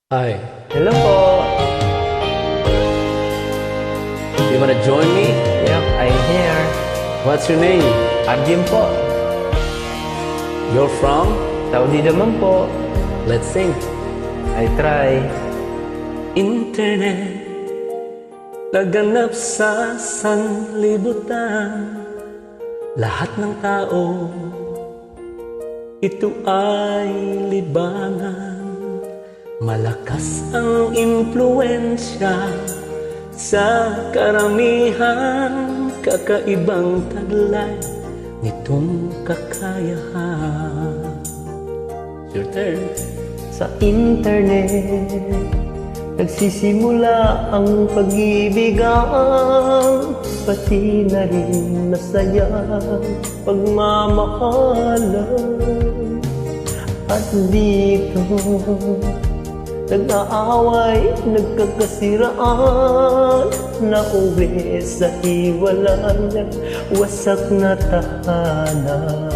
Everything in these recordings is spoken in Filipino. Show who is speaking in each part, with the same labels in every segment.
Speaker 1: Hi.
Speaker 2: Hello po.
Speaker 1: You wanna join me?
Speaker 2: Yep, I'm here.
Speaker 1: What's your name?
Speaker 2: Arjun po.
Speaker 1: You're from?
Speaker 2: Saudi naman po.
Speaker 1: Let's sing.
Speaker 2: I try.
Speaker 1: Internet, laganap sa sanlibutan. Lahat ng tao, ito ay libangan. Malakas ang impluensya sa karamihan. Kakaibang taglay nitong kakayahan. Your turn.
Speaker 2: Sa internet, nagsisimula ang pag-ibigan, pati na rin masayang pagmamahalan. At dito, nag-aaway, nagkakasiraan, nauwi sa hiwalayan, wasak na tahanan.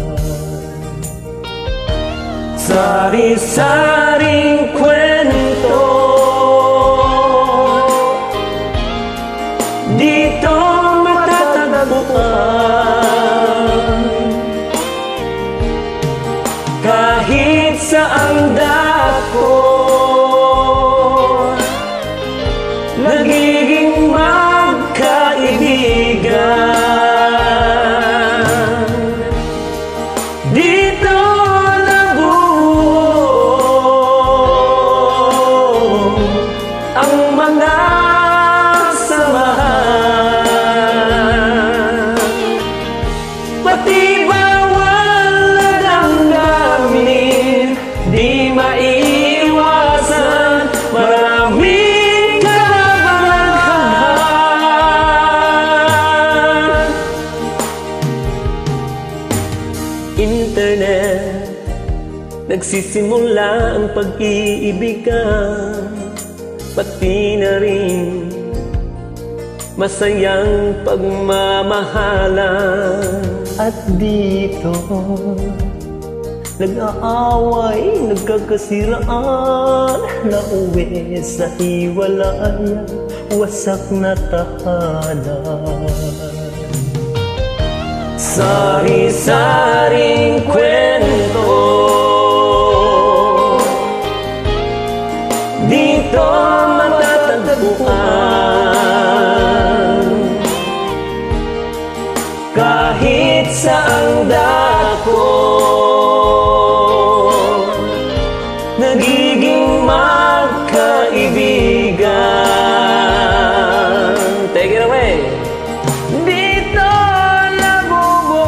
Speaker 1: Sari-saring kwento, dito matatagpuan. Kahit saan dako, nagiging magkaibigan. Dito nabuo ang mga samahan. Pati bawal na damdamin, di maiiwasan, maraming kababalaghan. Internet, nagsisimula ang pag-iibigan, pati na rin masayang pagmamahalan.
Speaker 2: At dito, nag-aaway, nagkakasiraan, nauwi sa hiwalayan, wasak na tahanan.
Speaker 1: Sari-saring kwento, dito matatagpuan. Kahit saang dako, nagiging magkaibigan. Take it away. Dito nabubuo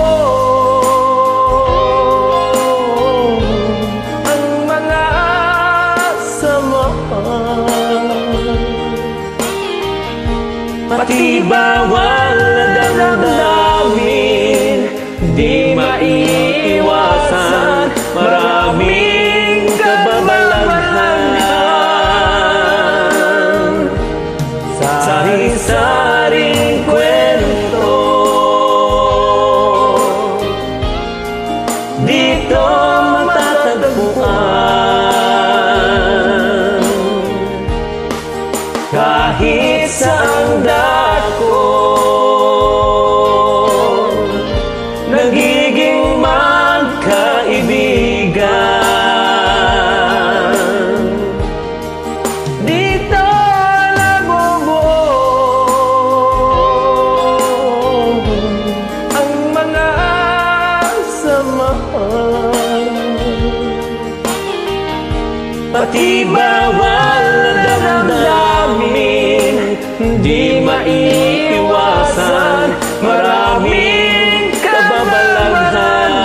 Speaker 1: ang mga
Speaker 2: Samahan.
Speaker 1: pati bawal na damdamin, di maiiwasan, maraming kababalaghan. Sari-saring kwento, dito matatagpuan. Kahit saang dako, nagiging magkaibigan. Dito nabubuo
Speaker 2: Ang mga samahan.
Speaker 1: pati bawal na damdamin, di maiiwasan, maraming kababalaghan.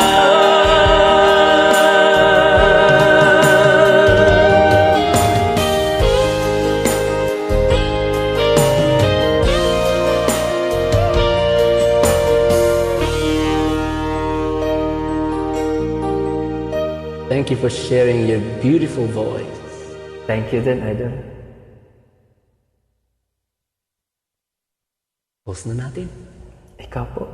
Speaker 1: Thank you for sharing your beautiful voice.
Speaker 2: Thank you din, Idol.
Speaker 1: Post na natin.
Speaker 2: Ikaw po.